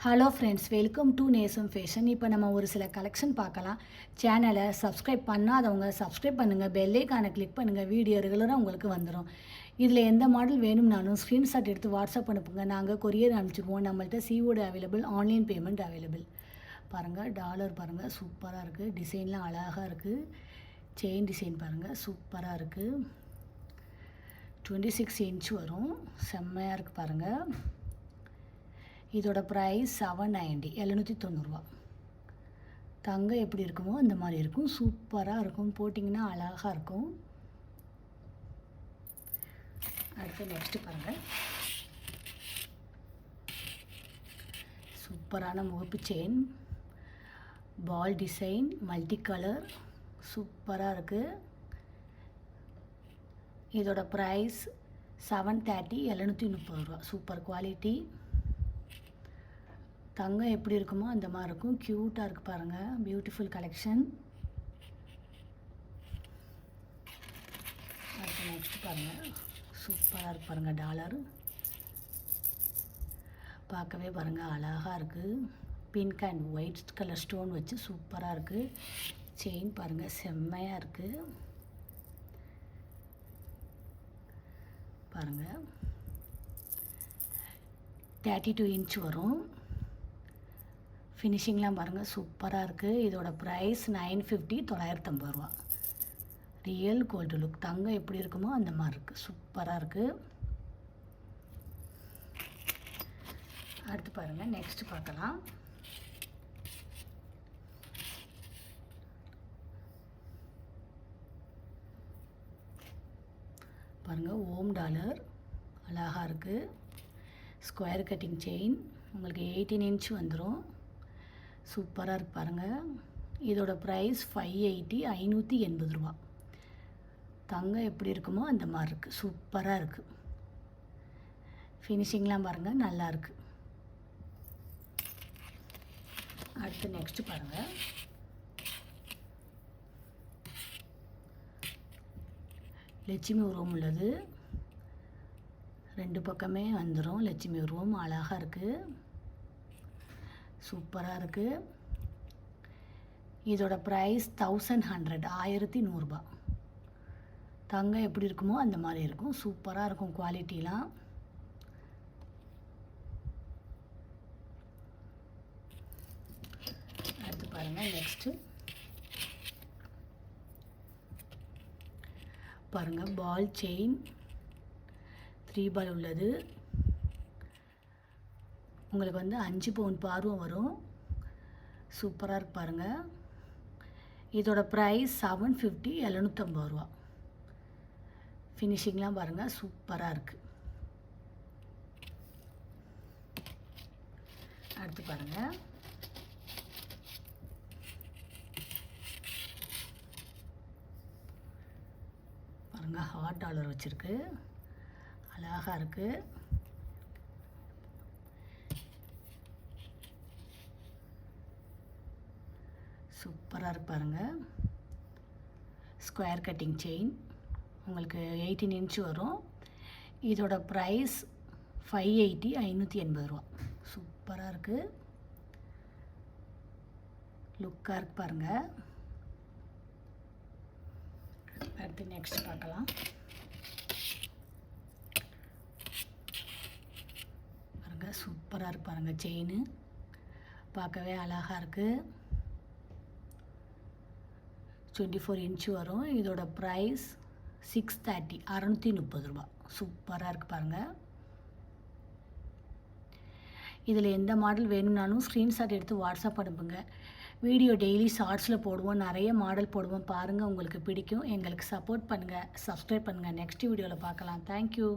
Hello friends, welcome to நேசம் fashion. இப்போ நம்ம ஒரு சில கலெக்ஷன் பார்க்கலாம். சேனலை சப்ஸ்கிரைப் பண்ணாதவங்க சப்ஸ்கிரைப் பண்ணுங்கள், பெல்லைக்கானை கிளிக் பண்ணுங்கள், வீடியோ ரெகுலராக உங்களுக்கு வந்துடும். இதில் எந்த மாடல் வேணும்னாலும் ஸ்க்ரீன்ஷாட் எடுத்து வாட்ஸ்அப் அனுப்புங்க, நாங்கள் கொரியர் அனுப்பிச்சிடுவோம். நம்மள்ட்ட COD available, online payment available. பாருங்கள், டாலர் பாருங்கள், சூப்பராக இருக்குது. டிசைன்லாம் அழகாக இருக்குது. செயின் டிசைன் பாருங்கள், சூப்பராக இருக்குது. 26 இன்ச் வரும், செம்மையாக இருக்குது பாருங்கள். இதோட ப்ரைஸ் 790, 790 தங்கம் எப்படி இருக்குமோ அந்த மாதிரி இருக்கும், சூப்பராக இருக்கும். போட்டிங்கன்னா அழகாக இருக்கும். அடுத்து நெக்ஸ்ட்டு பாருங்கள், சூப்பரான முகப்பு செயின், பால் டிசைன், மல்டி கலர், சூப்பராக இருக்குது. இதோட ப்ரைஸ் 730, 730 சூப்பர் குவாலிட்டி. தங்கம் எப்படி இருக்குமோ அந்த மாதிரி இருக்கும், க்யூட்டாக இருக்குது பாருங்கள். Beautiful collection. அடுத்து நெக்ஸ்ட் பாருங்கள், சூப்பராக இருக்கு பாருங்கள். டாலர் பார்க்கவே பாருங்கள் அழகாக இருக்குது. Pink and white colour stone வச்சு சூப்பராக இருக்குது. செயின் பாருங்கள், செம்மையாக இருக்குது பாருங்கள். 32 இன்ச் வரும். ஃபினிஷிங்லாம் பாருங்கள், சூப்பராக இருக்குது. இதோட ப்ரைஸ் 950, 950 ரியல் கோல்டு லுக். தங்கம் எப்படி இருக்குமோ அந்த மாதிரி இருக்குது, சூப்பராக இருக்குது. அடுத்து பாருங்கள், நெக்ஸ்ட் பார்க்கலாம். பாருங்கள், ஓம் டாலர் அழகாக இருக்குது. ஸ்கொயர் கட்டிங் செயின், உங்களுக்கு 18 இன்ச் வந்துடும். சூப்பராக இருக்குது பாருங்கள். இதோட ப்ரைஸ் 580, 580 தங்கம் எப்படி இருக்குமோ அந்த மாதிரி இருக்குது, சூப்பராக இருக்குது. ஃபினிஷிங்லாம் பாருங்கள், நல்லாயிருக்கு. அடுத்து நெக்ஸ்ட்டு பாருங்கள், லட்சுமி உருவம் உள்ளது. 2 பக்கமே வந்துடும் லட்சுமி உருவம், அழகாக இருக்குது, சூப்பராக இருக்குது. இதோட ப்ரைஸ் 1100, 1100 தங்கம் எப்படி இருக்குமோ அந்த மாதிரி இருக்கும், சூப்பராக இருக்கும் குவாலிட்டிலாம். அடுத்து பாருங்கள், நெக்ஸ்ட்டு பாருங்கள், பால் செயின் 3 பால் உள்ளது. உங்களுக்கு வந்து 5 பவுன் பார்வம் வரும், சூப்பராக இருக்கு பாருங்கள். இதோட ப்ரைஸ் 750, 750 ஃபினிஷிங்லாம் பாருங்கள், சூப்பராக இருக்குது. அடுத்து பாருங்கள், பாருங்கள், ஹாட் டாலர் வச்சுருக்கு, அழகாக இருக்குது. சூப்பராக இருக்கு பாருங்கள். ஸ்கொயர் கட்டிங் செயின், உங்களுக்கு 18 இன்ச் வரும். இதோட ப்ரைஸ் 580, 580 சூப்பராக இருக்குது, லுக்காக இருக்கு பாருங்கள். அடுத்து நெக்ஸ்ட் பார்க்கலாம். பாருங்கள், சூப்பராக இருக்கு பாருங்கள். செயின் பார்க்கவே அழகாக இருக்குது. 24 இன்ச் வரும். இதோட ப்ரைஸ் 630, 630 சூப்பராக இருக்குது பாருங்கள். இதில் எந்த மாடல் வேணும்னாலும் ஸ்க்ரீன்ஷாட் எடுத்து வாட்ஸ்அப் அனுப்புங்க. வீடியோ டெய்லி ஷார்ட்ஸில் போடுவோம், நிறைய மாடல் போடுவோம், பாருங்கள், உங்களுக்கு பிடிக்கும். எங்களுக்கு சப்போர்ட் பண்ணுங்கள், சப்ஸ்கிரைப் பண்ணுங்கள். நெக்ஸ்ட் வீடியோவில் பார்க்கலாம். தேங்க்யூ.